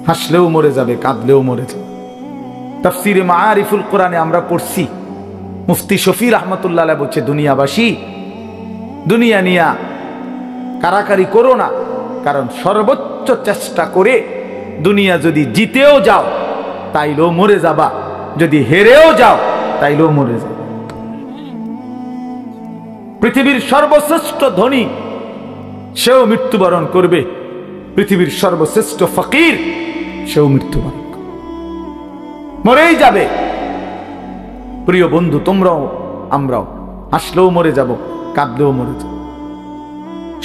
হাসলেও মরে যাবে, কাঁদলেও মরে যাবে। তাফসিরে মাআরিফুল কোরআনে আমরা পড়ছি, মুফতি শফি রহমতুল্লাহ আলাইহি বলছে, দুনিয়াবাসী, দুনিয়া নিয়া কারাকারি করো না, কারণ সর্বোচ্চ চেষ্টা করে দুনিয়া যদি জিতেও যাও তাইলেও মরে যাবা, যদি হেরেও যাও তাইলেও মরে যাবে। পৃথিবীর সর্বশ্রেষ্ঠ ধনী সেও মৃত্যুবরণ করবে, পৃথিবীর সর্বশ্রেষ্ঠ ফকির সেও মৃত্যুবরণ করবে, মরেই যাবে। প্রিয় বন্ধু, তোমরাও আমরাও হাসলেও মরে যাব, কাঁদলেও মরে যাব।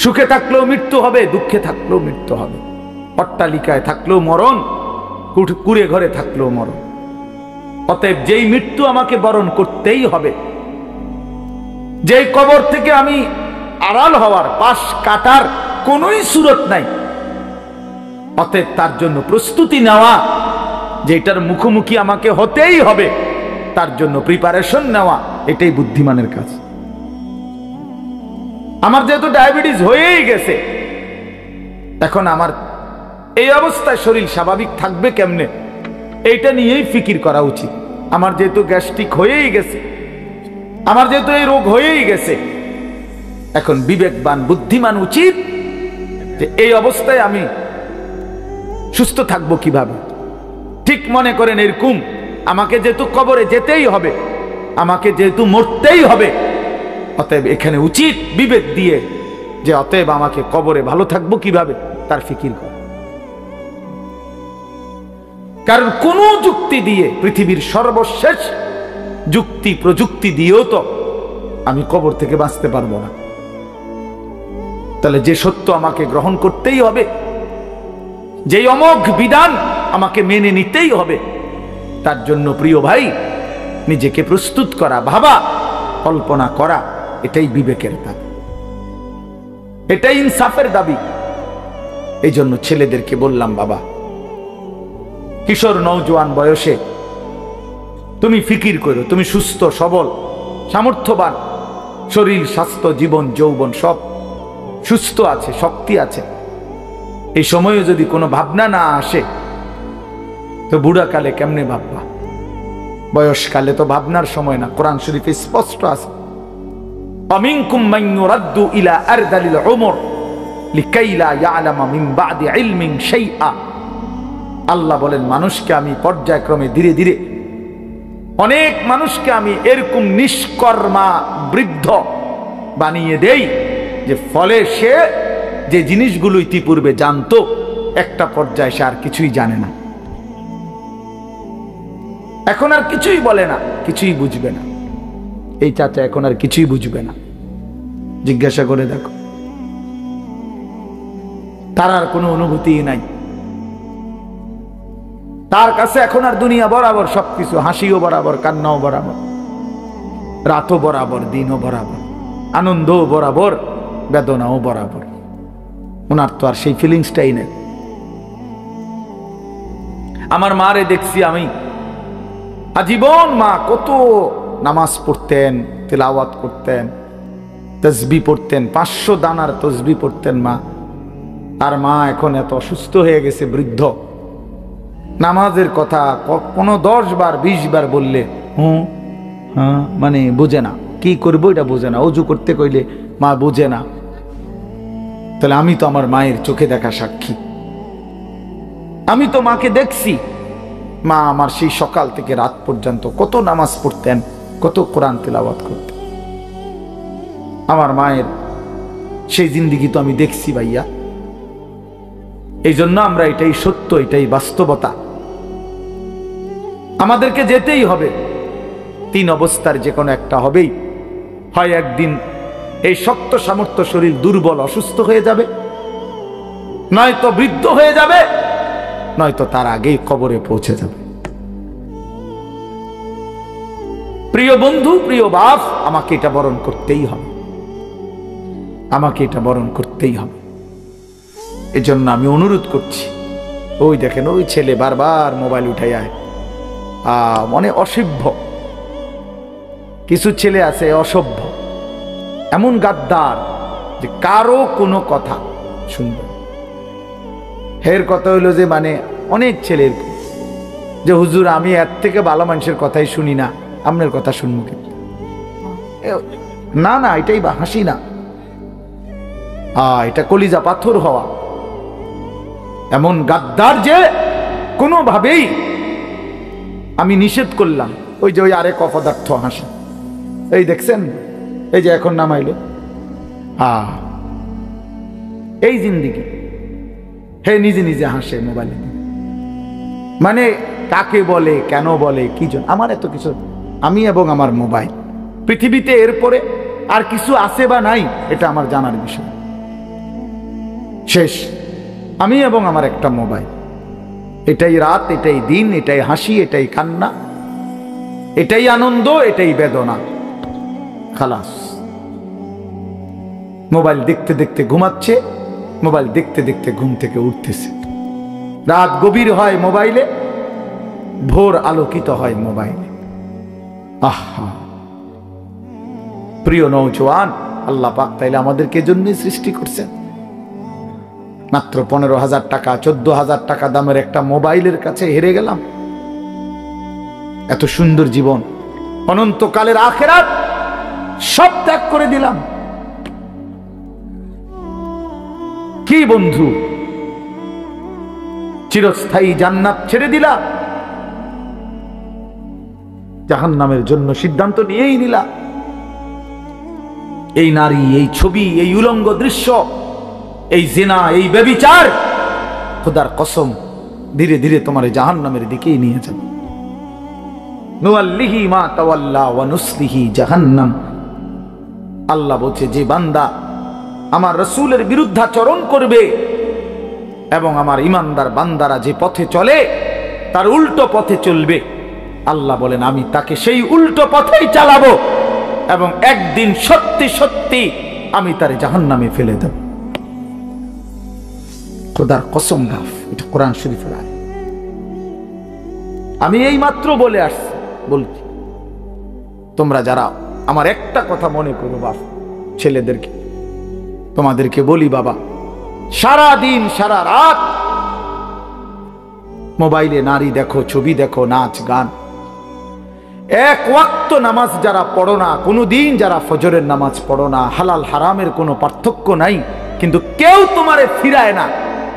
সুখে থাকলেও মৃত্যু হবে, দুঃখে থাকলেও মৃত্যু হবে। অট্টালিকায় থাকলেও মরণ, কুড়ে ঘরে থাকলেও মরণ। অতএব যেই মৃত্যু আমাকে বরণ করতেই হবে, যেই কবর থেকে আমি আড়াল হওয়ার, পাশ কাটার কোনোই সুরত নাই, অতএব তার জন্য প্রস্তুতি নেওয়া, যে এটার মুখোমুখি আমাকে হতেই হবে, তার জন্য প্রিপারেশন নেওয়া, এটাই বুদ্ধিমানের কাজ। আমার যেহেতু ডায়াবেটিস হয়েই গেছে, এখন আমার এই অবস্থায় শরীর স্বাভাবিক থাকবে কেমনে, এইটা নিয়েই ফিকির করা উচিত। আমার যেহেতু গ্যাস্ট্রিক হয়েই গেছে, আমার যেহেতু এই রোগ হয়েই গেছে, এখন বিবেকবান বুদ্ধিমান উচিত যে এই অবস্থায় আমি সুস্থ থাকবো কিভাবে। ঠিক মনে করেন এরকম, আমাকে যেহেতু কবরে যেতেই হবে, আমাকে যেহেতু মরতেই হবে, অতএব এখানে উচিত বিবেক দিয়ে যে অতএব আমাকে কবরে ভালো থাকবো কিভাবে তার ফিকির করা। কারণ কোন যুক্তি দিয়ে, পৃথিবীর সর্বশেষ যুক্তি প্রযুক্তি দিয়েও তো আমি কবর থেকে বাঁচতে পারবো না। তাহলে যে সত্য আমাকে গ্রহণ করতেই হবে, যেই অমোঘ বিধান আমাকে মেনে নিতেই হবে, তার জন্য প্রিয় ভাই নিজেকে প্রস্তুত করা, ভাবা, কল্পনা করা, এটাই বিবেকের দাবি, এটাই ইনসাফের দাবি। এই জন্য ছেলেদেরকে বললাম, বাবা, কিশোর নওজোয়ান বয়সে তুমি ফিকির করো, তুমি সুস্থ সবল সামর্থ্যবান, শরীর স্বাস্থ্য জীবন যৌবন সব সুস্থ আছে, শক্তি আছে। এই সময়ে যদি কোনো ভাবনা না আসে তো বুড়াকালে কেমনে ভাববা? বয়সকালে তো ভাবনার সময় না। কোরআন শরীফে স্পষ্ট আছে, আমিনকুম মান ইউরাদ্দু ইলা আরদালিল উমর লিকাই লা ইয়ালামা মিন বাদি ইলমিন শাইআ। আল্লাহ বলেন, মানুষকে আমি পর্যায়ক্রমে ধীরে ধীরে, অনেক মানুষকে আমি এরকম নিষ্কর্মা বৃদ্ধ বানিয়ে দেই যে ফলে সে যে জিনিসগুলো ইতিপূর্বে জানতো, একটা পর্যায়ে সে আর কিছুই জানে না, এখন আর কিছুই বলে না, কিছুই বুঝবে না। এই চাচা এখন আর কিছুই বুঝবে না, জিজ্ঞাসা করে দেখো, তার আর কোনো অনুভূতি নাই। তার কাছে এখন আর দুনিয়া বরাবর সবকিছু, হাসিও বরাবর, কান্নাও বরাবর, রাতও বরাবর, দিনও বরাবর, আনন্দও বরাবর, বেদনাও বরাবর। ওনার তো আর সেই ফিলিংসটাই নেই। আমার মারে দেখছি আমি, আজীবন মা কত নামাজ পড়তেন, তিলাওয়াত করতেন, তসবিহ পড়তেন, 500 দানার তসবিহ পড়তেন মা। আর মা এখন এত অসুস্থ হয়ে গেছে, বৃদ্ধ, নামাজের কথা কোনো 10 বার 20 বার বললে হ্যাঁ মানে বোঝে না, কি করবো এটা বোঝে না, অজু করতে কইলে মা বোঝে না। তাহলে আমি তো আমার মায়ের চোখে দেখা সাক্ষী, আমি তো মাকে দেখছি। মা আমার সেই সকাল থেকে রাত পর্যন্ত কত নামাজ পড়তেন, কত কোরআন তিলাওয়াত করতেন। আমার মায়ের সেই জিন্দেগি তো আমি দেখছি ভাইয়া। এই জন্য আমরা, এটাই সত্য, এটাই বাস্তবতা, আমাদেরকে যেতেই হবে। 3 অবস্থার যে কোনো একটা হবেই। হয় একদিন এই শক্ত সামর্থ্য শরীর দুর্বল অসুস্থ হয়ে যাবে, নয়তো বৃদ্ধ হয়ে যাবে, নয়তো তার আগেই কবরে পৌঁছে যাবে। প্রিয় বন্ধু, প্রিয় বাপ, আমাকে এটা বরণ করতেই হবে, আমাকে এটা বরণ করতেই হবে। এজন্য আমি অনুরোধ করছি, ওই দেখেন ওই ছেলে বারবার মোবাইল উঠাই আয়, মানে অসভ্য কিছু ছেলে আছে, অসভ্য, এমন গাদ্দার যে কারো কোনো কথা শুনবে। হের কথা হইলো যে মানে অনেক ছেলের, যে হুজুর আমি এর থেকে ভালো মানুষের কথাই শুনি না, আপনার কথা শুনবো কিন্তু না, না এটাই বা হাসি না, এটা কলিজা পাথর হওয়া। এমন গাদ্দার যে কোনোভাবেই আমি নিষেধ করলাম। ওই যে ওই আরেক অপদার্থ হাসি, এই দেখছেন, এই যে এখন নামাইলো, এই জিন্দিগি, হে নিজে নিজে হাসে মোবাইলে। মানে কাকে বলে, কেন বলে, কি জন্য, আমার এত কিছু, আমি এবং আমার মোবাইল, পৃথিবীতে এরপরে আর কিছু আছে বা নাই এটা আমার জানার বিষয়, শেষ। আমি এবং আমার একটা মোবাইল, এটাই রাত, এটাই দিন, এটাই হাসি, এটাই কান্না, এটাই আনন্দ, এটাই বেদনা, খালাস। মোবাইল দেখতে দেখতে ঘুমাচ্ছে, মোবাইল দেখতে দেখতে ঘুম থেকে উঠতেছে, রাত গভীর হয় মোবাইলে, ভোর আলোকিত হয় মোবাইলে। আহা প্রিয় নওজোয়ান, আল্লাহ পাক তাইলে আমাদেরকে জন্যই সৃষ্টি করছেন। মাত্র 15,000 টাকা 14,000 টাকা দামের একটা মোবাইলের কাছে হেরে গেলাম। এত সুন্দর জীবন, অনন্তকালের আখিরাত সব ত্যাগ করে দিলাম। কি বন্ধু, চিরস্থায়ী জান্নাত ছেড়ে দিলা, জাহান্নামের জন্য সিদ্ধান্ত নিয়েই নিলা। এই নারী, এই ছবি, এই উলঙ্গ দৃশ্য, এই জিনা, এই ব্যভিচার, খোদার কসম ধীরে ধীরে তোমার জাহান্নামের দিকেই নিয়ে যাবে। নুআল্লিহি মা তাওয়াল্লা ওয়া নুসলিহি জাহান্নাম। আল্লাহ বলছে, যে বান্দা আমার রাসূলের বিরুদ্ধাচরণ করবে এবং আমার ইমানদার বান্দারা যে পথে চলে তার উল্টো পথে চলবে, আল্লাহ বলেন আমি তাকে সেই উল্টো পথেই চালাবো এবং একদিন সত্যি সত্যি আমি তারে জাহান্নামে ফেলে দেব। খোদার কসম গাফ, এটা কোরআন শরীফের আয়াত। আমি এই মাত্র বলে আসছি, বলছি তোমরা যারা আমার একটা কথা মনে করো বাপ, ছেলেদেরকে তোমাদেরকে বলি, বাবা সারা দিন সারা রাত মোবাইলে নারী দেখো, ছবি দেখো, নাচ গান, এক ওয়াক্ত নামাজ যারা পড়ো না, কোনোদিন যারা ফজরের নামাজ পড়ো না, হালাল হারামের কোনো পার্থক্য নাই, কিন্তু কেউ তোমারে ফিরায় না।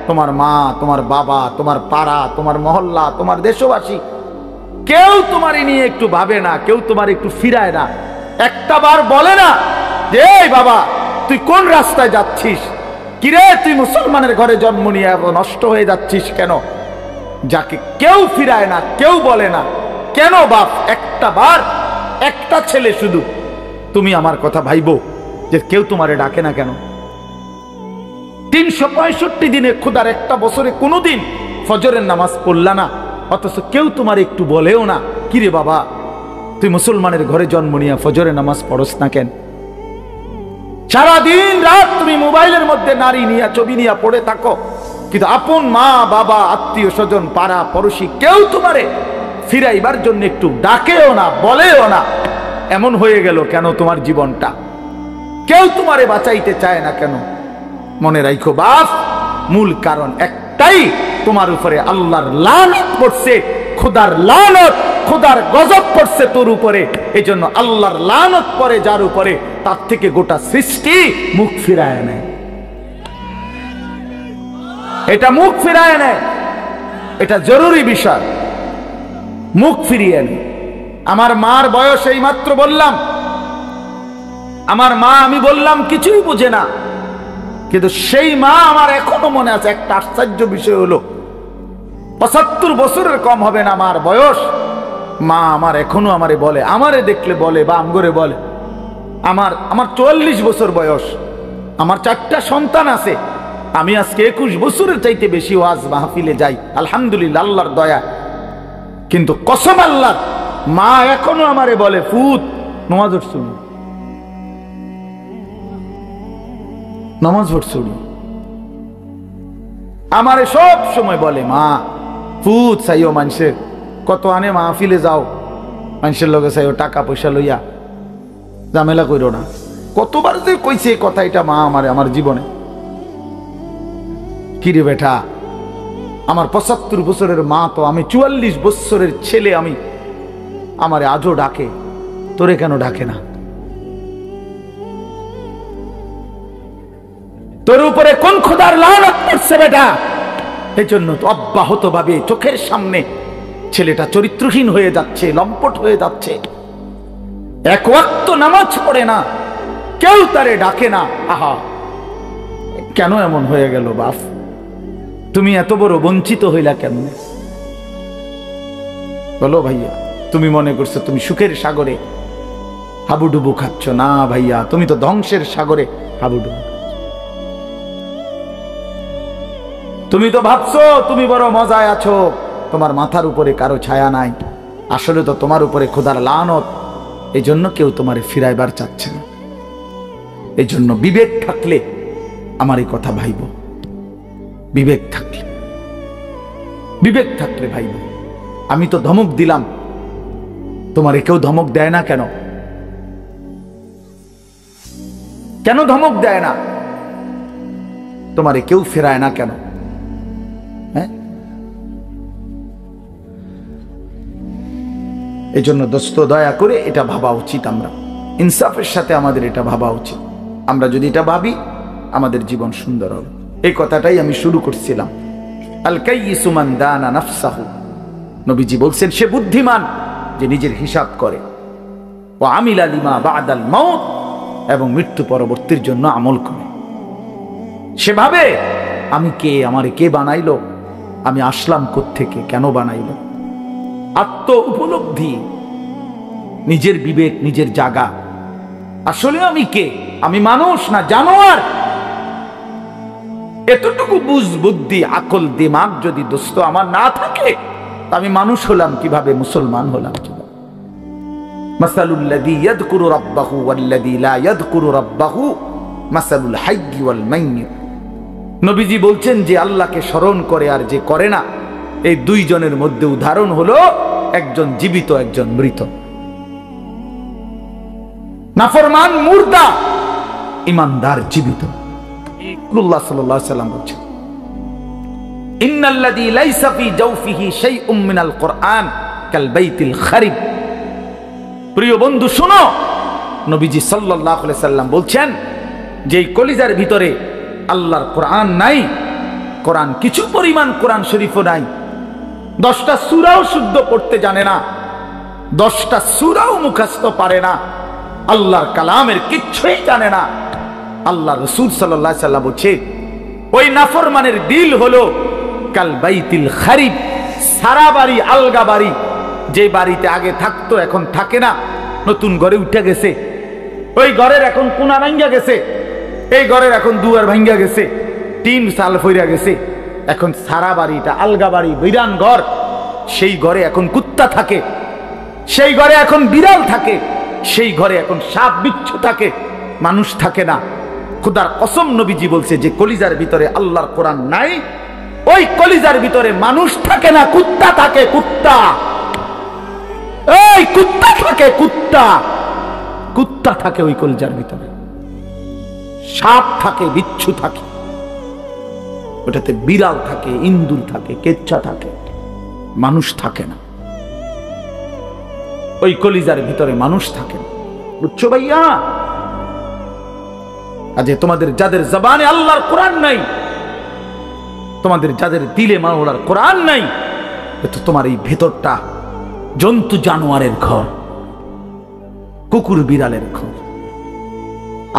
তোমার মা, তোমার বাবা, তোমার পাড়া, তোমার মহল্লা, তোমার দেশবাসী, কেউ তোমারে নিয়ে একটু ভাবে না, কেউ তোমার একটু ফিরায় না, একটা বার বলে না যে এই বাবা তুই কোন রাস্তায় যাচ্ছিস, কিরে তুই মুসলমানের ঘরে জন্ম নিয়ে নষ্ট হয়ে যাচ্ছিস কেন? যাকে কেউ ফিরায় না, কেউ বলে না, কেন বাপ? একটা বার, একটা ছেলে শুধু তুমি আমার কথা ভাইবো যে কেউ তোমারে ডাকে না কেন? 365 দিনে খোদার একটা বছরে কোনোদিন ফজরের নামাজ পড়লা না, অথচ কেউ তোমার একটু বলেও না কিরে বাবা তুই মুসলমানের ঘরে জন্ম নিয়ে ফজরের নামাজ পড়স না কেন? সারাদিন রাত তুমি মোবাইলের মধ্যে নারী নিয়ে, ছবি নিয়ে পড়ে থাকো, কিন্তু আপন মা বাবা, আত্মীয় স্বজন, পাড়া পড়োশি কেউ তোমারে ফিরাইবার জন্য একটু ডাকেও না, বলেও না। এমন হয়ে গেল কেন তোমার জীবনটা? কেউ তোমারে বাঁচাইতে চায় না কেন? মনে রাখো বাপ, মূল কারণ একটাই, তোমার উপরে আল্লাহর লানত পড়ছে, খোদার লানত, খোদার গজব পড়ছে তোর উপরে। এই জন্য আল্লাহর লানত পড়ে যার উপরে, তার থেকে গোটা সৃষ্টি মুখ ফিরায় নেয়। এটা মুখ ফিরায় নেয়, এটা জরুরি বিষয়, মুখ ফিরিয়ে নেয়। আমার মার বয়স এই মাত্র বললাম, আমার মা আমি বললাম কিছুই বুঝে না, কিন্তু সেই মা আমার এখনো মনে আছে। একটা আশ্চর্য বিষয় হলো 75 বছরের কম হবে না আমার বয়স, মা আমার এখনো আমারে বলে, আমারে দেখলে বলে বা আমগরে বলে, আমার 44 বছর বয়স, আমার 4টা সন্তান আছে, আমি আজকে 21 বছরের চাইতে বেশি ওয়াজ মাহফিলে যাই, আলহামদুলিল্লাহ আল্লাহর দয়া। কিন্তু কসম আল্লাহ, মা এখনো আমারে বলে ফুত নামাজ পড়ছুনি, নামাজ পড়ছুনি, আমারে সব সময় বলে মা ফুত চাইও, মানুষের কত আনে মাহফিলে যাও, মানুষের লগে চাইও টাকা পয়সা লইয়া, ঝামেলা কইরো না। কতবার যে কইছে কথা এটা মা আমারে আমার জীবনে। কিরে বেটা আমার ৭৫ বছরের মা তো, আমি ৪৪ বছরের ছেলে, আমি আমারে আজও ডাকে, তোরে কেন ডাকে না? তোর উপরে কোন খোদার লানত পড়ছে বেটা? এই জন্য তো অব্যাহত ভাবে চোখের সামনে ছেলেটা চরিত্রহীন হয়ে যাচ্ছে, লম্পট হয়ে যাচ্ছে, এক ওয়াক্ত নামাজ পড়ে না, কেউ তারে ডাকে না। আহা, কেন এমন হয়ে গেল বাপ? তুমি এত বড় বঞ্চিত হইলা কেমনে? বলো ভাইয়া, তুমি মনে করছো তুমি সুখের সাগরে হাবুডুবু খাচ্ছ? না ভাইয়া, তুমি তো ধ্বংসের সাগরে হাবুডুবু। তুমি তো ভাবছো তুমি বড় মজায় আছো, তোমার মাথার উপরে কারো ছায়া নাই। আসলে তো তোমার উপরে খোদার লানত, এই জন্য কেউ তোমারে ফিরাইবার চাচ্ছে না। এই জন্য বিবেক থাকলে আমার এই কথা ভাইব, বিবেক থাকলে, বিবেক থাকলে ভাইব। আমি তো ধমক দিলাম, তোমারে কেউ ধমক দেয় না কেন? কেন ধমক দেয় না? তোমারে কেউ ফেরায় না কেন? হ্যাঁ, এই জন্য দোস্ত দয়া করে এটা ভাবা উচিত, আমরা ইনসাফের সাথে আমাদের এটা ভাবা উচিত। আমরা যদি এটা ভাবি, আমাদের জীবন সুন্দর হবে। এই কথাটাই আমি শুরু করছিলাম। আল কাইয়িসু মান দানা নাফসাহু, নবীজি বলছেন সে বুদ্ধিমান যে নিজের হিসাব করে। ওয়া আমিলা লিমা বাদাল মাউত, এবং মৃত্যু পরবর্তীর জন্য আমল করে। সেভাবে আমি কে, আমারে কে বানাইলো, আমি আসলাম কোত্থেকে, কেন বানাইলো, আত্ম উপলব্ধি, নিজের বিবেক, নিজের জাগা। আসলে আমি কে? আমি মানুষ না জানোয়ার? এতটুকু বুঝ, বুদ্ধি, আকল, দিমাগ যদি দোস্ত আমার না থাকে, আমি মানুষ হলাম কিভাবে, মুসলমান হলাম কিভাবে? মাসালুল্লাযী ইয়াযকুরু রাব্বাহু ওয়াল্লাযী লা ইয়াযকুরু রাব্বাহু মাসালুল হাইয়্যি ওয়াল মাইয়্যিত। নবীজি বলছেন যে আল্লাহকে স্মরণ করে আর যে করে না, এই দুইজনের মধ্যে উদাহরণ হলো একজন জীবিত, একজন মৃত। নাফরমান মুর্দা, ইমানদার জীবিত। রাসূলুল্লাহ সাল্লাল্লাহু আলাইহি ওয়াসাল্লাম বলেছেন, ইন্নাল্লাযী লাইসা ফী জাওফিহি শাইউম মিনাল কুরআন কাল বাইতিল খারিব। প্রিয় বন্ধু শোনো, নবীজি সাল্লাল্লাহু আলাইহি ওয়াসাল্লাম বলছেন যে এই কলিজার ভিতরে আল্লাহর কোরআন নাই, কোরআন কিছু পরিমাণ কোরআন শরীফও নাই, 10টা সূরাও শুদ্ধ পড়তে জানে না, 10টা সূরাও মুখস্থ পারে না, আল্লাহর কালামের কিচ্ছুই জানে না। আল্লাহ রাসূল সাল্লাল্লাহু আলাইহি ওয়াসাল্লাম বলছে ওই নাফরমানের দিল হলো কাল বাইতিল খারিব, সারা বাড়ি, আলগা বাড়ি, যে বাড়িতে আগে থাকতো এখন থাকে না, নতুন ঘরে উঠে গেছে, ওই ঘরের এখন কোনা ভাঙ্গা গেছে, এই ঘরের এখন দুয়ার ভাঙ্গা গেছে, টিন সাল ফইরা গেছে, এখন সারা বাড়িটা আলগা বাড়ি, বিরান ঘর। সেই ঘরে এখন কুত্তা থাকে, সেই ঘরে এখন বিড়াল থাকে, সেই ঘরে এখন সাপ বিচ্ছু থাকে, মানুষ থাকে না। খোদার কসম, নবীজি বলছে যে কলিজার ভিতরে আল্লাহর কোরআন নাই, ওই কলিজার ভিতরে মানুষ থাকে না, কুত্তা থাকে, কুত্তা। এই কুত্তা থাকে, কুত্তা, কুত্তা থাকে ওই কলিজার ভিতরে, সাপ থাকে, বিচ্ছু থাকে, ওটাতে বিড়াল থাকে, ইন্দুর থাকে, কেচ্ছা থাকে, মানুষ থাকে না। ওই কলিজার ভিতরে মানুষ থাকে না, বুঝছো ভাইয়া? আজ তোমাদের যাদের জবানে আল্লাহর কোরআন নাই, তোমাদের যাদের দিলে মাওলার কোরআন নাই, তো তোমার এই ভেতরটা জন্তু জানোয়ারের ঘর, কুকুর বিড়ালের ঘর।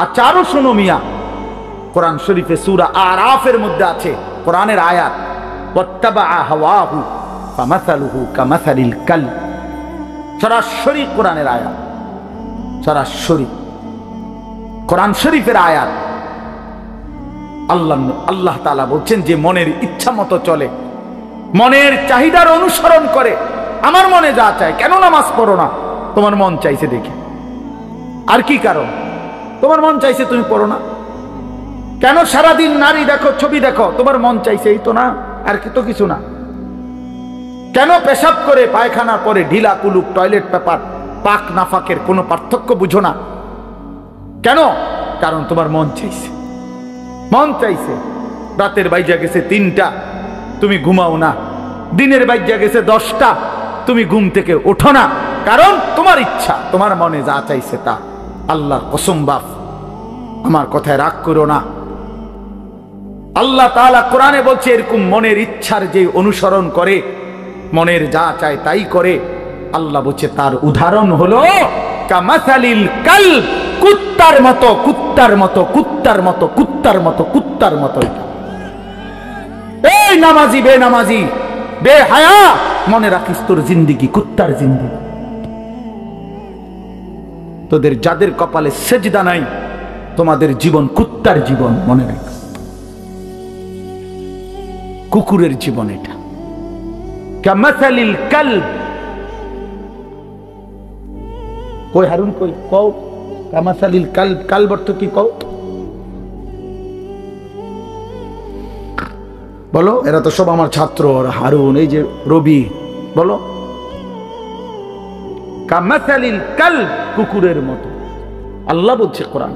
আর চারো শোনো মিয়া, কোরআন শরীফে সূরা আরাফের মধ্যে আছে কোরআনের আয়াত, ওয়াত্তাবা হাওয়াহু ফামাসালুহু কামাসালিল কালব। সরাসরি কোরআনের আয়াত, সরাসরি কোরআন শরীফের আয়াত। আল্লাহ তাআলা বলছেন যে মনের ইচ্ছা মতো চলে, মনের চাহিদার অনুসরণ করে, আমার মনে যা চায়। কেন নামাজ পড়ো না? তোমার মন চাইছে দেখে। আর কি কারণ? তোমার মন চাইছে, তুমি পড়ো না কেন? সারাদিন নারী দেখো, ছবি দেখো, তোমার মন চাইছে, এই তো না, আর কি তো কিছু না। কেন পেশাব করে পায়খানা পরে ঢিলা কুলুক, টয়লেট পেপার, পাক নাফাকের কোনো পার্থক্য বুঝো না কেন? কারণ তোমার মন চাইছে, মন চাইছে। রাতের বাইজা গেছে 3টা, তুমি ঘুমাও না, দিনের বাইজা গেছে 10টা, তুমি ঘুম থেকে ওঠো না, কারণ তোমার ইচ্ছা, তোমার মনে যা চাইছে তা। আল্লাহর কসম বাপ, আমার কথায় রাগ করো না। আল্লাহ তাআলা কোরআনে বলছে এরকম মনের ইচ্ছার যে অনুসরণ করে, মনের যা চায় তাই করে, আল্লাহ বলছে তার উদাহরণ হলো কামাসালিল কালব, কুত্তার মতো, কুত্তার মতো, কুত্তার মতো, কুত্তার মতো, কুত্তার মতো। এই নামাজি বেনামাজি বেহায়া, মনে রাখিস তোর জিন্দেগি কুত্তার জিন্দেগি। তোদের যাদের কপালে সেজদা নাই, তোমাদের জীবন কুত্তার জীবন, মনে রাখ, কুকুরের জীবন এটা। কামাসালিল কালব, কই হারুন কই কও, কামাসালিল কালব, কালব অর্থ কি কও বলো? এরা তো সব আমার ছাত্র, হারুন, এই যে রবি, বলো। কামাসালিল কালব, কুকুরের মতো আল্লাহ বলছে কোরআন।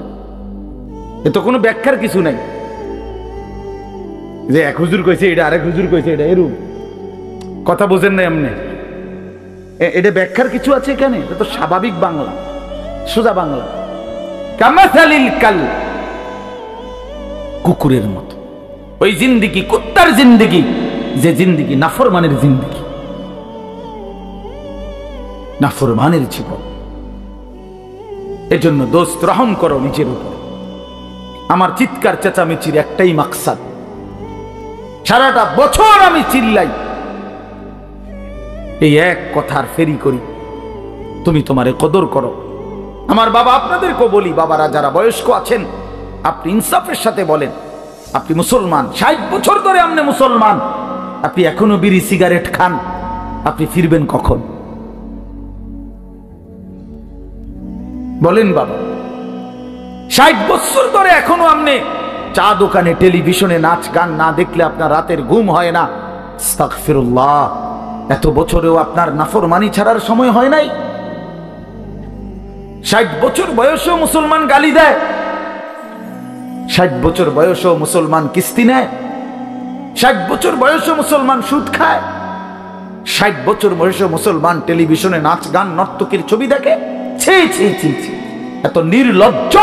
এ তো কোনো ব্যাখ্যার কিছু নাই যে এক হুজুর কইছে এটা, আরেক হুজুর কইছে এটা, এরূপ কথা বোঝেন না এমনি। এটা ব্যাখ্যার কিছু আছে এখানে? এটা তো স্বাভাবিক বাংলা, সোজা বাংলা। কামাসালিল কালব, কুকুরের মতো। ওই জিন্দেগি কুত্তার জিন্দেগি, যে জিন্দেগি নাফরমানের জিন্দেগি, নাফরমানের জীবন। এজন্য দোস্ত রহম করো নিজের উপর। আমার চিৎকার চেঁচামেচির একটাই মাকসাদ, সারাটা বছর আমি চিল্লাই, এই এক কথার ফেরি করি, তুমি তোমারে কদর করো। আমার বাবা, আপনাদেরকেও বলি, বাবারা যারা বয়স্ক আছেন, আপনি ইনসাফের সাথে বলেন, আপনি মুসলমান, 60 বছর ধরে আপনি মুসলমান, আপনি এখনো বিড়ি সিগারেট খান, আপনি ফিরবেন কখন? বলেন বাবা, 60 বছর ধরে এখনো আপনি চা দোকানে, টেলিভিশনে নাচ গান না দেখলে আপনার রাতের ঘুম হয় না। আস্তাগফিরুল্লাহ, এত বছরেও আপনার নাফরমানি ছাড়ার সময় হয় নাই? 60 বছর বয়সেও মুসলমান গালি দেয়, 60 বছর বয়সেও মুসলমান কিস্তি নেয়, 60 বছর বয়সেও মুসলমান সুদ খায়, 60 বছর বয়সেও মুসলমান টেলিভিশনে নাচ গান নর্তকীর ছবি দেখে। ছি ছি ছি ছি, এত নির্লজ্জ,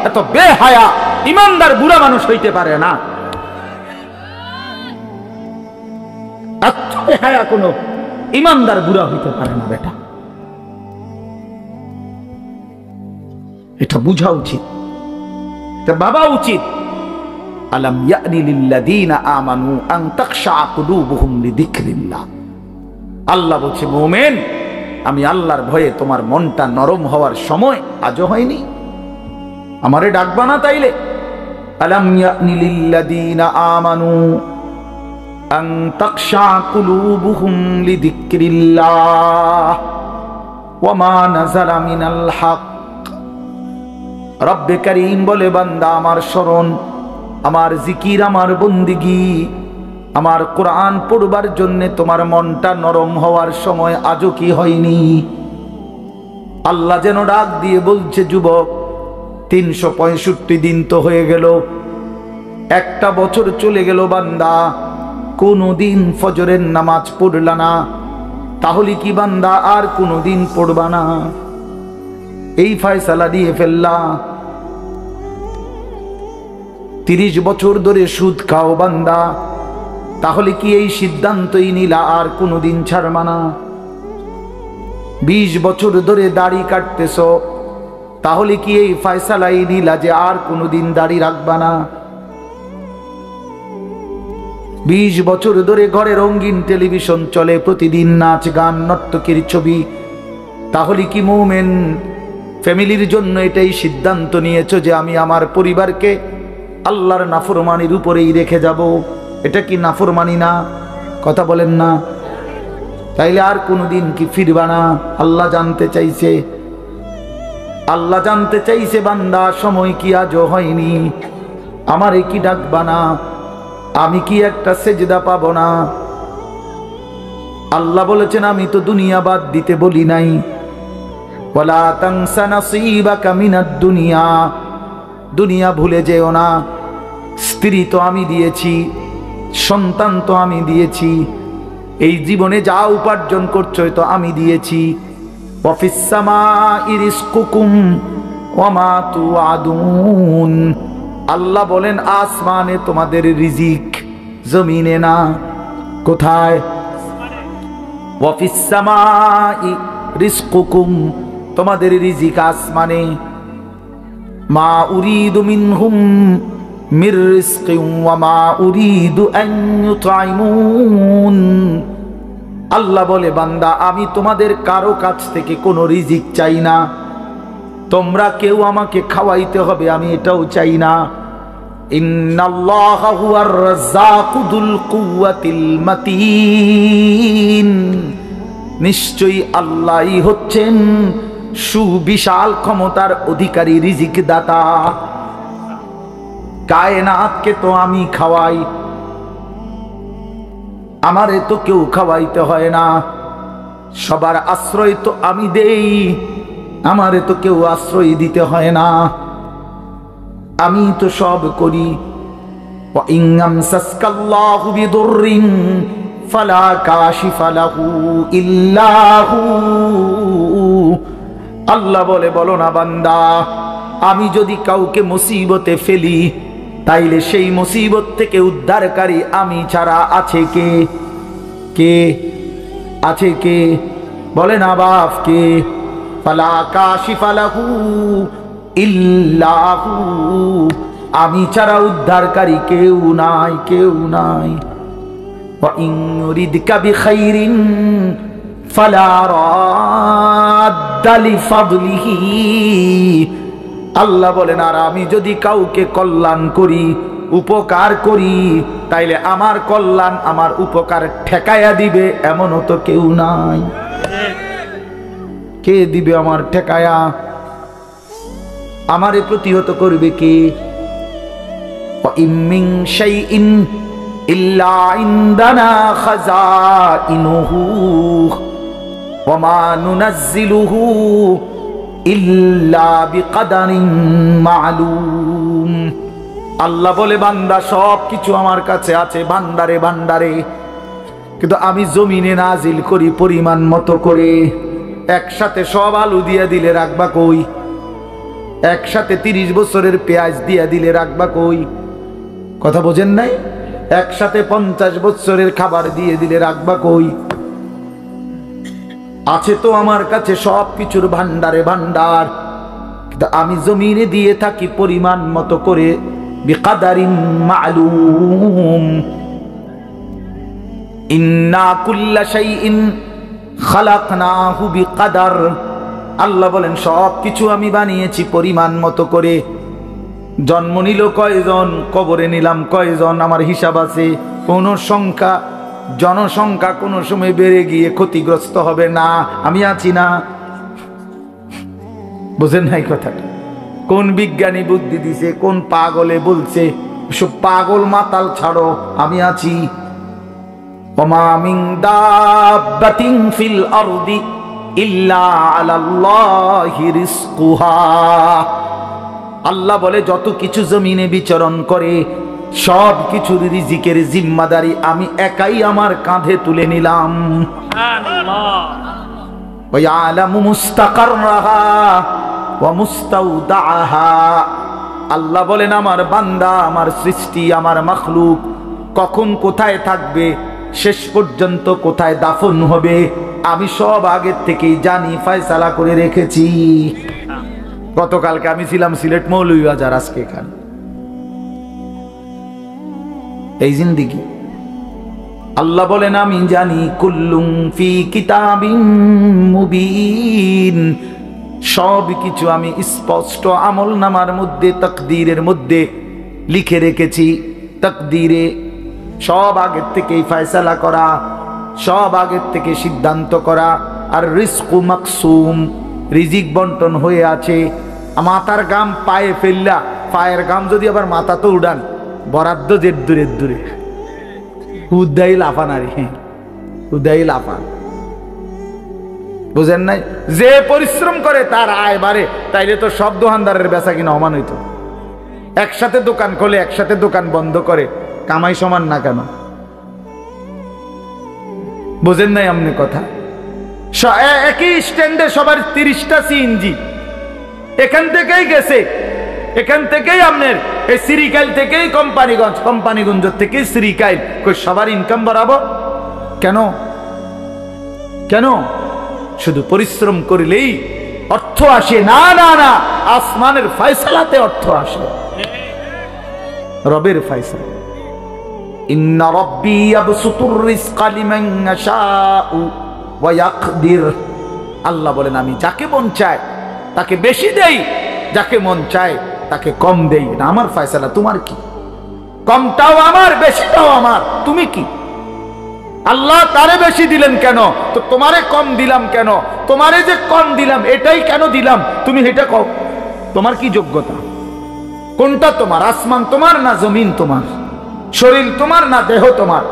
এত বেহায়া ইমানদার বুড়া মানুষ হইতে পারে না। এত বেহায়া কোন ইমানদার বুড়া হইতে পারে না বেটা, এটা বুঝা উচিত, এটা ভাবা উচিত। আলাম ইয়ানি লিল্লাযীনা আমানু আন তাখশা কুলুবুহুম লিযিকরিল্লাহ। আল্লাহ বলছে, মুমিন, আমি আল্লাহর ভয়ে তোমার মনটা নরম হওয়ার সময় আজও হয়নি? আমারে ডাকবা না তাইলে? আলাম ইয়ানি লিল্লাযীনা আমানু আন তাখশা কুলুবুহুম লিযিকরিল্লাহ ওয়া মা নাযালা মিনাল হক। রব্বে কারীম বলে, বান্দা, আমার স্মরণ, আমার জিকির, আমার বন্দিগি, আমার কোরআন পড়বার জন্য তোমার মনটা নরম হওয়ার সময় আজও কি হয়নি? আল্লাহ যেন ডাক দিয়ে বলছে, যুবক, 365 দিন তো হয়ে গেল, একটা বছর চলে গেল, বান্দা কোনদিন ফজরের নামাজ পড়লা না, তাহলে কি বান্দা আর কোনদিন পড়বা না? এই ফয়সালা দিয়ে ফেললা। 30 বছর ধরে সুদ খাও বান্দা, তাহলে কি এই সিদ্ধান্তই নিলা আর কোনদিন ছাড়বা না? 20 বছর ধরে দাড়ি কাটতেছ, তাহলে কি এই ফয়সালাই নিলা যে আর কোনদিন দাড়ি রাখবা না? 20 বছর ধরে ঘরে রঙিন টেলিভিশন চলে, প্রতিদিন নাচ গান নর্তকীর ছবি, তাহলে কি মুমিন ফ্যামিলির জন্য এটাই সিদ্ধান্ত নিয়েছো যে আমি আমার পরিবারকে আল্লাহর নাফরমানির উপরেই রেখে যাব? এটা কি নাফরমানি না? কথা বলেন না? তাইলে আর কোনদিন কি ফিরবা না? আল্লাহ জানতে চাইছে, আল্লাহ জানতে চাইছে, বান্দা, সময় কি আজও হয়নি? আমারে কি ডাকবা না? আমি কি একটা সেজদা পাবো না? আল্লাহ বলেছেন, আমি তো দুনিয়া বাদ দিতে বলি নাই, ওয়ালা তানসা নাসীবাকা মিনাদ দুনিয়া, দুনিয়া ভুলে যেও না। স্ত্রী তো আমি দিয়েছি, সন্তান তো আমি দিয়েছি, এই জীবনে যা উপার্জন করছো তো আমি দিয়েছি। ওয়াফিস সামাই রিজকুকুম ওয়া মা তুআদুন, আল্লাহ বলেন আসমানে তোমাদের রিজিক, জমিনে না। কোথায়? ওয়াফিস সামাই রিজকুকুম, তোমাদের রিজিক আসমানে। মা উরিদু মিনহুম মির রিজকিন ওয়া মা উরিদু আন ইউতঈমুন, আল্লাহ বলে বান্দা আমি তোমাদের কারো কাছ থেকে কোনো রিজিক চাই না, তোমরা কেউ আমাকে খাওয়াইতে হবে আমি এটাও চাই না। ইন্নাল্লাহা হুয়ার রাজ্জাকু যুল কুওয়াতিল মাতিন, নিশ্চয়ই আল্লাহই হচ্ছেন সুবিশাল ক্ষমতার অধিকারী, রিজিক দাতা। কায়নাতকে তো আমি খাওয়াই, আমারে তো কেউ খাওয়াইতে হয় না। সবার আশ্রয় তো আমি দেই, আমারে তো কেউ আশ্রয় দিতে হয় না, আমি তো সব করি। ওয়া ইন আমসাসকাল্লাহু বিদুররিন ফালা কাশিফা লাহু ইল্লা হু, আল্লাহ বলে বলো না বান্দা আমি যদি কাউকে মুসিবতে ফেলি তাইলে সেই মুসিবত থেকে উদ্ধারকারী আমি ছাড়া আছে কে? কে আছে? কে বলে না বাপ? কে? ফালা কাশিফা লাহু ইল্লা হু, আমি ছাড়া উদ্ধারকারী কেউ নাই, কেউ নাই। ওয়া ইন ইউরিদকা বিখাইরিন ফালা রাদ্দা লিফাদলিহি, আল্লাহ বলেন আর আমি যদি কাউকে কল্যাণ করি, উপকার করি, তাইলে আমার কল্যাণ আমার উপকার ঠেকায়া দিবে এমনও তো কেউ নাই। কে দিবে আমার ঠেকায়া? আমারে প্রতিহত করবে কে? ওয়া ইন মিন শাইইন ইল্লা ইনদানা খাযাইনুহু ওয়া মা নুনাজ্জিলুহু ইল্লা বিকদারিন মা'লুম, আল্লাহ বলে বান্দা সব কিছু আমার কাছে আছে ভান্ডারে ভান্ডারে, কিন্তু আমি জমিনে নাজিল করি পরিমাণ মতো করে। একসাথে সব আলু দিয়া দিলে রাখবা কই? একসাথে 30 বছরের পেঁয়াজ দিয়া দিলে রাখবা কই? কথা বোঝেন নাই? একসাথে 50 বছরের খাবার দিয়ে দিলে রাখবা কই? আছে তো আমার কাছে সব কিছুর ভান্ডারে ভান্ডার, কিন্তু আমি জমিনে দিয়ে থাকি পরিমাণ মতো করে, বিকদারিন মা'লুম। ইন্না কুল্লা শাইইন খালাকনাহু বিকদার, আল্লাহ বলেন সব কিছু আমি বানিয়েছি পরিমাণ মতো করে। জন্ম নিল কয়জন, কবরে নিলাম কয়জন, আমার হিসাব আছে। কোন সংখ্যা, জনসংখ্যা কোনো সময় বেড়ে গিয়ে ক্ষতিগ্রস্ত হবে না, আমি আছি না। বুঝেন নাই কথাটা? কোন বিজ্ঞানী বুদ্ধি দিছে, কোন পাগলে বলছে? সব পাগল মাতাল ছাড়ো, আমি আছি। ওমা মিন দাব্বাতিন ফিল আরদি ইল্লা আলাল্লাহি রিজকুহা, আল্লাহ বলে যত কিছু জমিনে বিচরণ করে সব কিছুর রিজিকের জিম্মাদারি আমি একাই আমার কাঁধে তুলে নিলাম। সুবহানাল্লাহ। ওয়া ইয়ালামু মুস্তাকাররাহা ওয়া মুস্তাওদাআহা, আল্লাহ বলেন আমার বান্দা, আমার সৃষ্টি, আমার মাখলুক কখন কোথায় থাকবে, শেষ পর্যন্ত কোথায় দাফন হবে, আমি সব আগের থেকেই জানি, ফয়সালা করে রেখেছি। গতকালকে আমি ছিলাম সিলেট মৌলভীবাজার, আজকে এখানে। এই জিন্দেগি আল্লাহ বলেন আমি জানি। কুল্লুম ফি কিতাবিম মুবিন, সব কিছু আমি স্পষ্ট আমলনামার মধ্যে, তাকদীরের মধ্যে লিখে রেখেছি। তাকদীরে সব আগের থেকেই ফয়সালা করা, সব আগের থেকে সিদ্ধান্ত করা। আর রিজকু মাকসুম, রিজিক বন্টন হয়ে আছে। মাথার গাম পায়ে ফেললা, পায়ের গাম যদি আবার মাথা তো উড়ান, বরাদ্দ যে দূরে দূরে, উদাই লাফান। আর উদাই লাফান, বুঝেন নাই? যে পরিশ্রম করে তার আয় বাড়ে, তাইলে তো সব দোকানদারের বেচা কিনা সমান হইতো। একসাথে দোকান খোলে, একসাথে দোকান বন্ধ করে, কামাই সমান না কেন? বোঝেন নাই আমনে কথা? একই স্ট্যান্ডে সবার 30টা সিএনজি এখান থেকেই গেছে, এখান থেকেই আপনার এই সিরিকাইল থেকেই কোম্পানিগঞ্জ, কোম্পানিগঞ্জ থেকেই সিরিকাইল, সবার ইনকাম বাড়াবো কেন? কেন? শুধু পরিশ্রম করলেই অর্থ আসে? না না না, আসমানের ফয়সালাতে অর্থ আসে, রবের ফয়সালা। ইন্না রাব্বি ইয়াবসুতুর রিজকা লিমান ইয়াশাউ ওয়া ইয়াকদির। আল্লাহ বলেন আমি যাকে মন চায় তাকে বেশি দেই, যাকে মন চায় তাকে কম দেই না। আমার ফয়সালা, তোমার কি? কমটাও আমার, বেশিটাও আমার, তুমি কি? আল্লাহ তারে বেশি দিলেন কেন, তো তোমারে কম দিলাম কেন? তোমারে যে কম দিলাম এটাই কেন দিলাম, তুমি এটা কও। তোমার কি যোগ্যতা? কোনটা তোমার? আসমান তোমার না জমিন তোমার? শরীর তোমার না দেহ তোমার?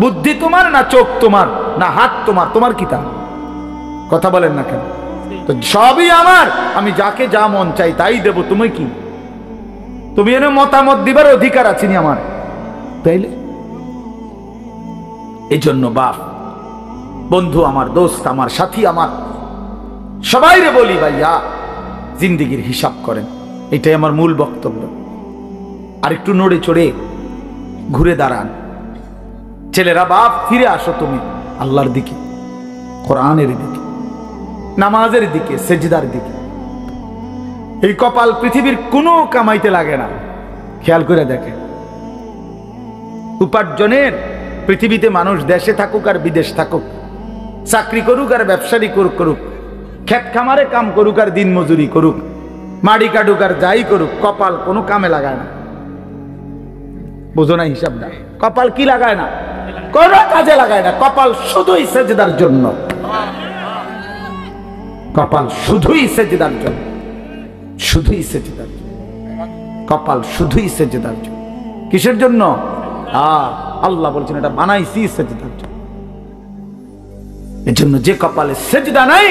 বুদ্ধি তোমার না চোখ তোমার না হাত তোমার? তোমার কি তা? কথা বলেন না কেন? তো সবই আমার, আমি যাকে যা মন চাই তাই দেব। তুমি কি? তুমি এনে মতামত দিবার অধিকার আছে নি আমার? তাইলে এই জন্য বাপ, বন্ধু আমার, দোস্ত আমার, সাথী আমার, সবাইরে বলি ভাইয়া জিন্দেগির হিসাব করেন। এটাই আমার মূল বক্তব্য। আর একটু নড়ে চড়ে ঘুরে দাঁড়ান। ছেলেরা, বাপ ফিরে আসো তুমি আল্লাহর দিকে, কোরআনের দিকে, নামাজের দিকে, সেজদার দিকে। এই কপাল পৃথিবীর কোনো কামাইতে লাগে না। খেয়াল করে দেখেন, উপার্জনের পৃথিবীতে মানুষ দেশে থাকুক আর বিদেশ থাকুক, চাকরি করুক আর ব্যবসায়ী করুক, ক্ষেত খামারে কাম করুক আর দিন মজুরি করুক, মাড়ি কাটুক আর যাই করুক, কপাল কোনো কামে লাগায় না। বুঝো না হিসাবটা? কপাল কি লাগায় না? কোন কাজে লাগায় না। কপাল শুধুই সেজদার জন্য, কপাল শুধুই সেজদার জন্য, শুধুই সেজদার জন্য, কপাল শুধুই সেজদার জন্য। কিসের জন্য? আল্লাহ বলছেন এটা বানাইছি সেজদার জন্য। এর জন্য যে কপালে সেজদা নাই,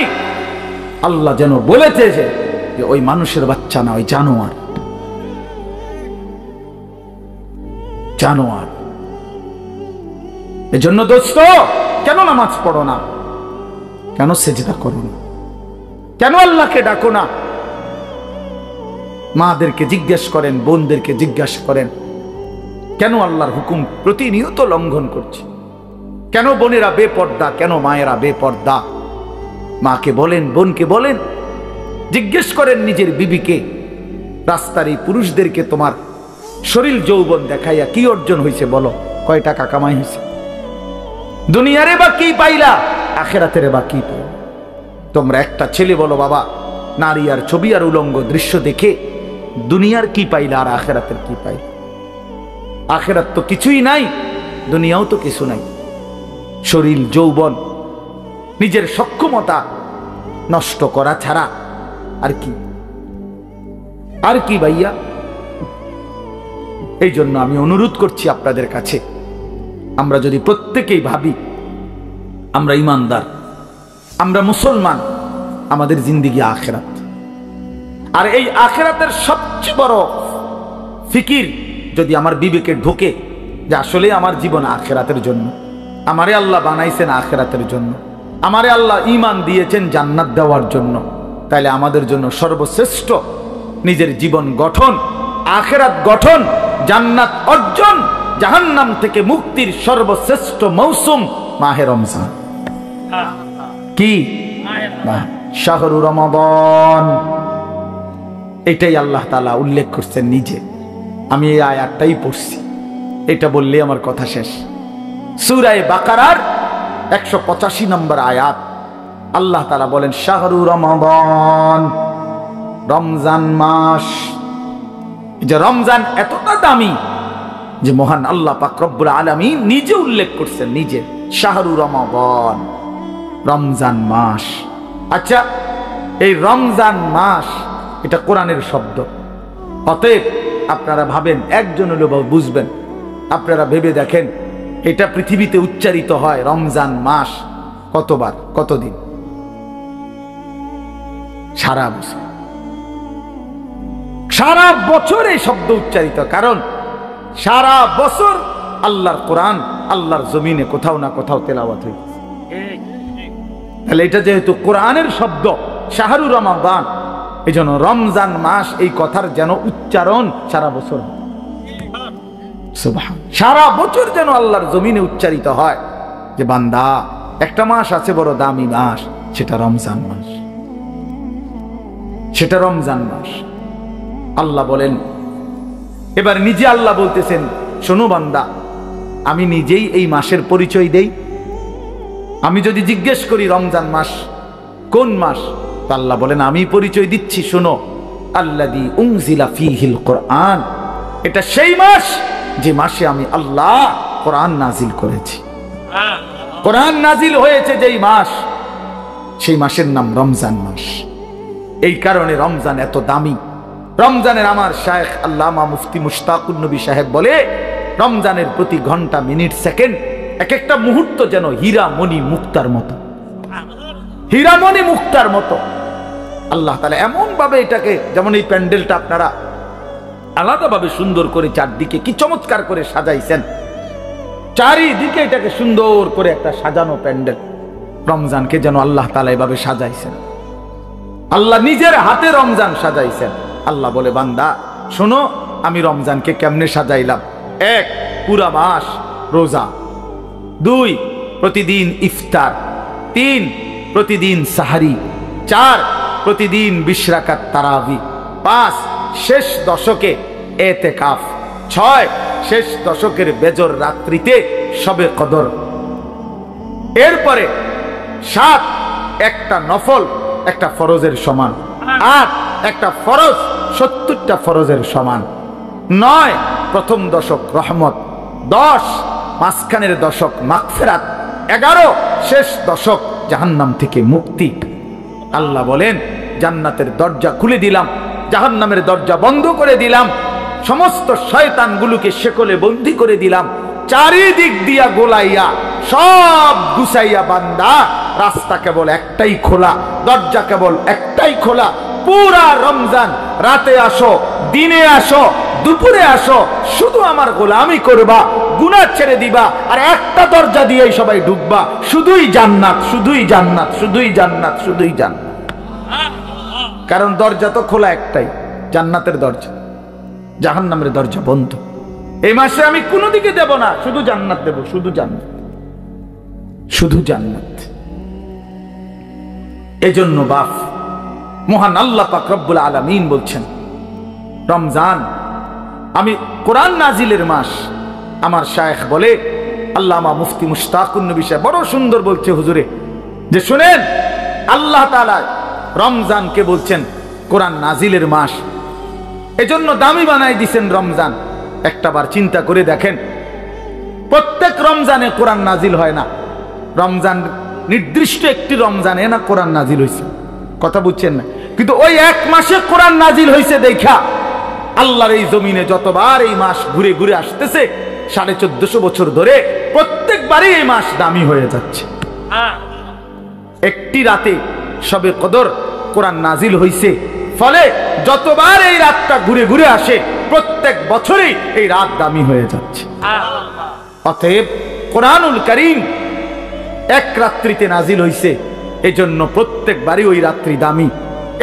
আল্লাহ যেন বলেছে যে ওই মানুষের বাচ্চা না, ওই জানোয়ার, জানোয়ার। এজন্য দোস্ত, কেন নামাজ পড়ো না? কেন সেজদা করো না? কেন আল্লাহকে ডাকো না? মাদেরকে জিজ্ঞেস করেন, বোনদেরকে জিজ্ঞাসা করেন, কেন আল্লাহর হুকুম প্রতিনিয়ত লঙ্ঘন করছে? কেন বোনেরা বেপর্দা? কেন মায়েরা বেপর্দা? মাকে বলেন, বোনকে বলেন, জিজ্ঞেস করেন নিজের বিবিকে, রাস্তার এই পুরুষদেরকে তোমার শরীর যৌবন দেখাইয়া কি অর্জন হয়েছে বলো? কয় টাকা কামাই হয়েছে? দুনিয়ারে বা কি পাইলা? আখেরাতের বা কি পাইলা? তোমরা একটা ছেলে বলো, বাবা, নারী আর ছবি আর উলঙ্গ দৃশ্য দেখে দুনিয়ার কি পাইলা আর আখেরাতের কি পাইলা? আখেরাত তো কিছুই নাই, দুনিয়াও তো কিছু নাই। শরীর যৌবন, নিজের সক্ষমতা নষ্ট করা ছাড়া আর কি? আর কি ভাইয়া? এই জন্য আমি অনুরোধ করছি আপনাদের কাছে, আমরা যদি প্রত্যেকেই ভাবি আমরা ইমানদার, আমরা মুসলমান, আমাদের জিন্দেগি আখেরাত। আর এই আখেরাতের সবচেয়ে বড় ফিকির যদি আমার বিবেকে ঢোকে যে আসলে আমার জীবন আখেরাতের জন্য, আমারে আল্লাহ বানাইছেন আখেরাতের জন্য, আমারে আল্লাহ ঈমান দিয়েছেন জান্নাত দেওয়ার জন্য, তাহলে আমাদের জন্য সর্বশ্রেষ্ঠ নিজের জীবন গঠন, আখেরাত গঠন, জান্নাত অর্জন, জাহান্নাম থেকে মুক্তির সর্বশ্রেষ্ঠ মৌসুম মাহে রমজান। কি? শাহরু রমাদান। এটাই আল্লাহ তাআলা উল্লেখ করছেন নিজে। আমি এই আয়াতটাই পড়ছি, এটা বললে আমার কথা শেষ। সূরা বাকারার 185 নম্বর আয়াত, আল্লাহ তাআলা বলেন শাহরু রমাদান, রমজান মাস। এই যে রমজান এতটা দামি যে মহান আল্লাহ পাক রব্বুল আলামিন নিজে উল্লেখ করছেন, নিজে, শাহরু রমাদান, রমজান মাস। আচ্ছা, এই রমজান মাস এটা কোরআনের শব্দ। অতএব আপনারা ভাবেন, একজন হলেও বুঝবেন, আপনারা ভেবে দেখেন এটা পৃথিবীতে উচ্চারিত হয় রমজান মাস কতবার, কতদিন? সারা বছর, সারা বছর এই শব্দ উচ্চারিত। কারণ সারা বছর আল্লাহর কোরআন আল্লাহর জমিনে কোথাও না কোথাও তেলাওয়াত হয়েছে। তাহলে এটা যেহেতু কোরআনের শব্দ শাহরু রমাদান, এই জন্য রমজান মাস এই কথার যেন উচ্চারণ সারা বছর, সারা বছর যেন আল্লাহর জমিনে উচ্চারিত হয় যে বান্দা একটা মাস আছে বড় দামি মাস, সেটা রমজান মাস, সেটা রমজান মাস। আল্লাহ বলেন, এবার নিজে আল্লাহ বলতেছেন, শোনো বান্দা, আমি নিজেই এই মাসের পরিচয় দেই। আমি যদি জিজ্ঞেস করি রমজান মাস কোন মাস, তা আল্লাহ বলেন আমি পরিচয় দিচ্ছি, শোনো, আল্লাযী উনজিলা ফীহিল কোরআন, এটা সেই মাস যে মাসে আমি আল্লাহ কোরআন নাজিল করেছি। কোরআন নাজিল হয়েছে যেই মাস, সেই মাসের নাম রমজান মাস। এই কারণে রমজান এত দামি। রমজানের আমার শায়েখ আল্লামা মুফতি মুশতাকুন নবী সাহেব বলে, রমজানের প্রতি ঘন্টা, মিনিট, সেকেন্ড, এক একটা মুহূর্ত যেন হীরা মণি মুক্তার মতো, হীরা মণি মুক্তার মতো। আল্লাহ তাআলা এমন ভাবে এটাকে, যেমন এই প্যান্ডেলটা আপনারা আলাদাভাবে সুন্দর করে চারদিকে কি চমৎকার করে সাজাইছেন, চারিদিকে এটাকে সুন্দর করে একটা সাজানো প্যান্ডেল, রমজানকে যেন আল্লাহ তাআলা এভাবে সাজাইছেন। আল্লাহ নিজের হাতে রমজান সাজাইছেন। আল্লাহ বলে, বান্দা শোনো, আমি রমজানকে কেমনে সাজাইলাম। 1, পুরা মাস রোজা। 2, প্রতিদিন ইফতার। 3, প্রতিদিন সাহারি। 4, প্রতিদিন 20 রাকাত তারাবি। 5, শেষ দশকে এতেকাফ। 6, শেষ দশকের বেজর রাত্রিতে শবে কদর। এরপরে 7, একটা নফল একটা ফরজের সমান। 8, একটা ফরজ 70টা ফরজের সমান। 9, প্রথম দশক রহমত। 10, মাঝখানের দশক মাগফিরাত। 11, শেষ দশক জাহান্নাম থেকে মুক্তি। আল্লাহ বলেন, জান্নাতের দরজা খুলে দিলাম, জাহান্নামের দরজা বন্ধ করে দিলাম, সমস্ত শয়তানগুলোকে শেকলে বন্দী করে দিলাম, চারিদিক দিয়া গোলাইয়া সব গুছাইয়া বান্দা রাস্তা কেবল একটাই খোলা, দরজা কেবল একটাই খোলা। পুরা রমজান রাতে আসো, দিনে আসো, দুপুরে আসো, শুধু আমার গোলামি করবা, গুনাহ ছেড়ে দিবা, আর একটা দরজা দিয়েই সবাই ঢুকবা, শুধুই জান্নাত, শুধুই জান্নাত, শুধুই জান্নাত, শুধুই জান্নাত। কারণ দরজা তো খোলা একটাই, জান্নাতের দরজা, জাহান্নামের দরজা বন্ধ। এই মাসে আমি কোনো দিকে দেব না, শুধু জান্নাত দেব, শুধু জান্নাত, শুধু জান্নাত। এজন্য বাপ মহান আল্লাহ পাক রব্বুল আলামিন বলছেন, রমজান আমি কোরআন নাজিলের মাস। আমার শায়েখ বলে, আল্লামা মুফতি মুশতাকুন নবী সাহেব বড় সুন্দর বলছে হুজুরে, যে শুনেন, আল্লাহ তাআলা রমজানকে বলছেন কোরআন নাজিলের মাস, এজন্য দামি বানাই দিছেন রমজান। একটাবার চিন্তা করে দেখেন, প্রত্যেক রমজানে কোরআন নাজিল হয় না, রমজান নির্দিষ্ট একটি রমজানে না কোরআন নাজিল হয়েছে, কথা বুঝছেন না? কিন্তু ওই এক মাসে কোরআন নাজিল হয়েছে দেখা আল্লাহর এই জমিনে যতবার এই মাস ঘুরে ঘুরে আসতেছে 1450 বছর ধরে, প্রত্যেকবারই এই মাস দামি হয়ে যাচ্ছে। একটি রাতে শবে কদর কোরআন নাজিল হয়েছে, ফলে যতবার এই রাতটা ঘুরে ঘুরে আসে প্রত্যেক বছরই এই রাত দামি হয়ে যাচ্ছে। অতএব কোরআনুল কারীম এক রাত্রিতে নাজিল হইছে, এজন্য প্রত্যেকবারই ওই রাত্রি দামি।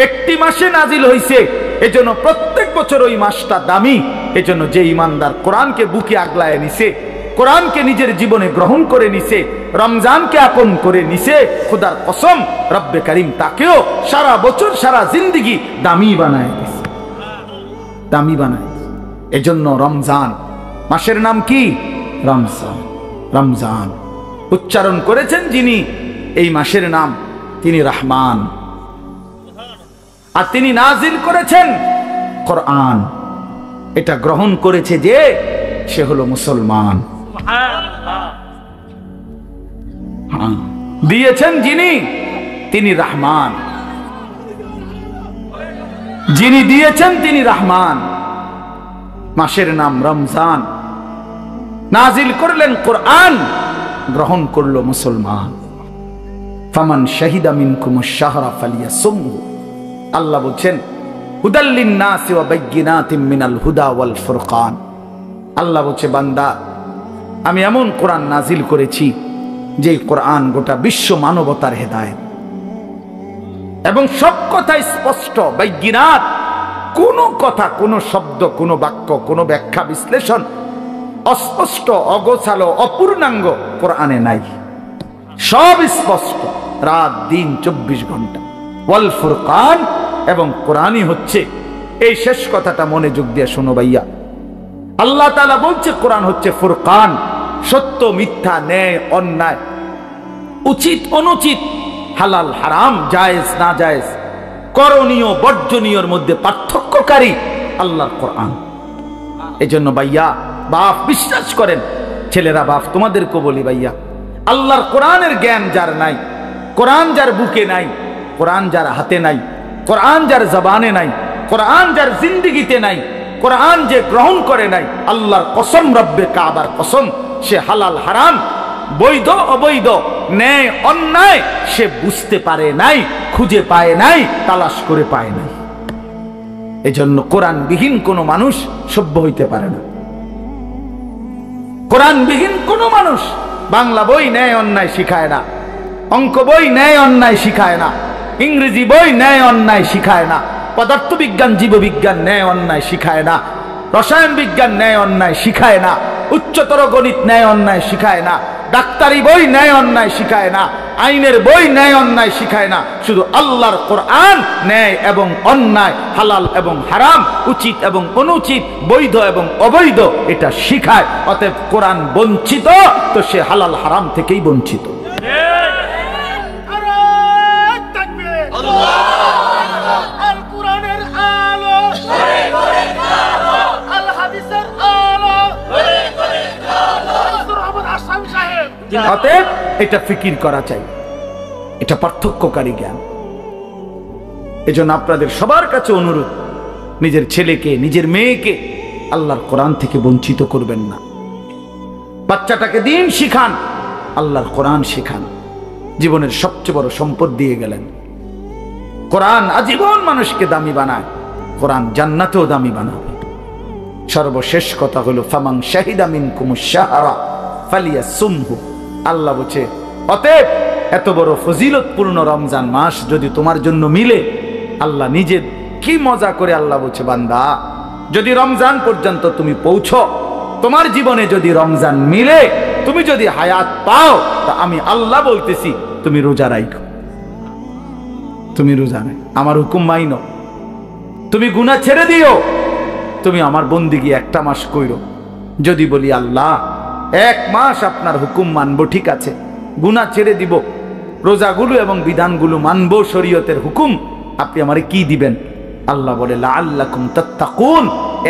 একটি মাসে নাজিল হইছে, এজন্য প্রত্যেক বছর ওই মাসটা দামি। এজন্য যে ইমানদার কোরআনকে বুকে আগলায় নিছে, কোরআনকে নিজের জীবনে গ্রহণ করে নিছে, রমজানকে আপন করে নিছে, খোদার কসম রব্বে কারীম তাকেও সারা বছর সারা জিন্দেগি দামি বানায় দিছে, দামি বানায়। এজন্য রমজান মাসের নাম কি? রমজান। রমজান উচ্চারণ করেছেন যিনি এই মাসের নাম, তিনি রহমান, আর তিনি নাজিল করেছেন কোরআন। এটা গ্রহণ করেছে যে, সে হলো মুসলমান। দিয়েছেন যিনি, তিনি রহমান। যিনি দিয়েছেন তিনি রহমান। মাসের নাম রমজান, নাজিল করলেন কোরআন, গ্রহণ করলো মুসলমান। ফামান শাহিদা মিনকুমুশ শাহরা ফালিয়াসুমহু। আল্লাহ বলছেন, হুদাল লিন-নাসি ওয়া বাইয়িনাতিন মিনাল হুদা ওয়াল ফুরকান। আল্লাহ বলছে, বান্দা আমি এমন কোরআন নাজিল করেছি যে কোরআন গোটা বিশ্ব মানবতার হেদায়েত। এবং সব কথা স্পষ্ট বাইগিনাত, কোনো কথা, কোনো শব্দ, কোনো বাক্য, কোনো ব্যাখ্যা বিশ্লেষণ অস্পষ্ট, অগোছালো, অপূর্ণাঙ্গ কোরআনে নাই। সব স্পষ্ট, রাত দিন 24 ঘন্টা। ওয়াল ফুরকান, এবং কোরআনই হচ্ছে, এই শেষ কথাটা মনোযোগ দিয়ে শোনো ভাইয়া, আল্লাহ তাআলা বলছে কোরআন হচ্ছে ফুরকান, সত্য মিথ্যা, ন্যায় অন্যায়, উচিত অনুচিত, হালাল হারাম, জায়েজ না জায়েজ, করণীয় বর্জনীয়র মধ্যে পার্থক্যকারী আল্লাহর কোরআন। এজন্য ভাইয়া বাপ বিশ্বাস করেন, ছেলেরা বাপ তোমাদেরকে বলি ভাইয়া, আল্লাহর কোরআনের জ্ঞান যার নাই, কোরআন যার বুকে নাই, কোরআন যার হাতে নাই, কোরআন যার জবানে নাই, কোরআন যার জিন্দেগিতে নাই, কোরআন যে গ্রহণ করে নাই, আল্লাহর কসম, রব্বে কাবার কসম, সে হালাল হারাম, বৈধ অবৈধ, ন্যায় অন্যায় সে বুঝতে পারে নাই, খুঁজে পায় নাই, তালাশ করে পায় নাই। এজন্য কোরআনবিহীন কোনো মানুষ সভ্য হইতে পারে না। কোরআনবিহীন কোনো মানুষ বাংলা বই ন্যায় অন্যায় শিখায় না, অঙ্ক বই ন্যায় অন্যায় শিখায় না, ইংরেজি বই ন্যায় অন্যায় শিখায় না, পদার্থবিজ্ঞান জীববিজ্ঞান ন্যায় অন্যায় শিখায় না, রসায়ন বিজ্ঞান ন্যায় অন্যায় শিখায় না, উচ্চতর গণিত ন্যায় অন্যায় শিখায় না, ডাক্তারি বই ন্যায় অন্যায় শিখায় না, আইনের বই ন্যায় অন্যায় শিখায় না। শুধু আল্লাহর কোরআন ন্যায় এবং অন্যায়, হালাল এবং হারাম, উচিত এবং অনুচিত, বৈধ এবং অবৈধ এটা শিখায়। অতএব কোরআন বঞ্চিত তো সে হালাল হারাম থেকেই বঞ্চিত। অতএব এটা ফিকির করা চাই, এটা পার্থক্যকারী জ্ঞান। এজন্য আপনাদের সবার কাছে অনুরোধ, নিজের ছেলেকে, নিজের মেয়েকে আল্লাহর কোরআন থেকে বঞ্চিত করবেন না। বাচ্চাটাকে দিন শিখান, আল্লাহর কোরআন শিখান। জীবনের সবচেয়ে বড় সম্পদ দিয়ে গেলেন। কোরআন আজীবন মানুষকে দামি বানায়, কোরআন জান্নাতেও দামি বানাবে। সর্বশেষ কথা হলো ফামান শাহিদা মিনকুমুশ শাহরা ফালিয়াসুমহু। আল্লাহ বলছে, অতএব এত বড় ফজিলতপূর্ণ রমজান মাস যদি তোমার জন্য মিলে, আল্লাহ নিজে কি মজা করে আল্লাহ বলছে, বান্দা যদি রমজান পর্যন্ত তুমি পৌঁছো, তোমার জীবনে যদি রমজান মিলে, তুমি যদি হায়াত পাও, তা আমি আল্লাহ বলতেছি তুমি রোজা রাখো। তুমি রোজা নাই, আমার হুকুম মাইনো, তুমি গুনাহ ছেড়ে দিও, তুমি আমার বন্দিগি একটা মাস কইরো। যদি বলি আল্লাহ 1 মাস আপনার হুকুম মানবো, ঠিক আছে, গুনাহ ছেড়ে দিব, রোজাগুলো এবং বিধানগুলো মানবো, শরীয়তের হুকুম, আপনি আমারে কি দিবেন? আল্লাহ বলে লাআল্লাকুম তাত্তাকুন,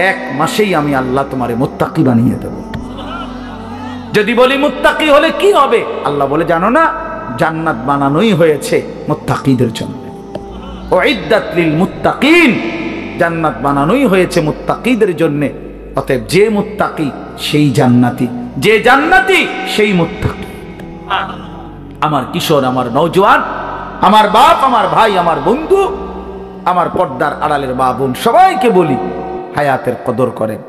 1 মাসেই আমি আল্লাহ তোমারে মুত্তাকি বানিয়ে দেব। যদি বলি মুত্তাকি হলে কি হবে? আল্লাহ বলে জানো না, জান্নাত বানানোই হয়েছে মুত্তাকিদের জন্য। উইদ্দাত লিল মুত্তাকিন, জান্নাত বানানোই হয়েছে মুত্তাকিদের জন্য। অতএব যে মুত্তাকি সেই জান্নাতি, যে জান্নাতি সেই মুত্তাকি। আমার কিশোর, আমার নওজোয়ান, আমার বাপ, আমার ভাই, আমার বন্ধু, আমার পর্দার আড়ালের মা বোন, সবাইকে বলি হায়াতের কদর করেন।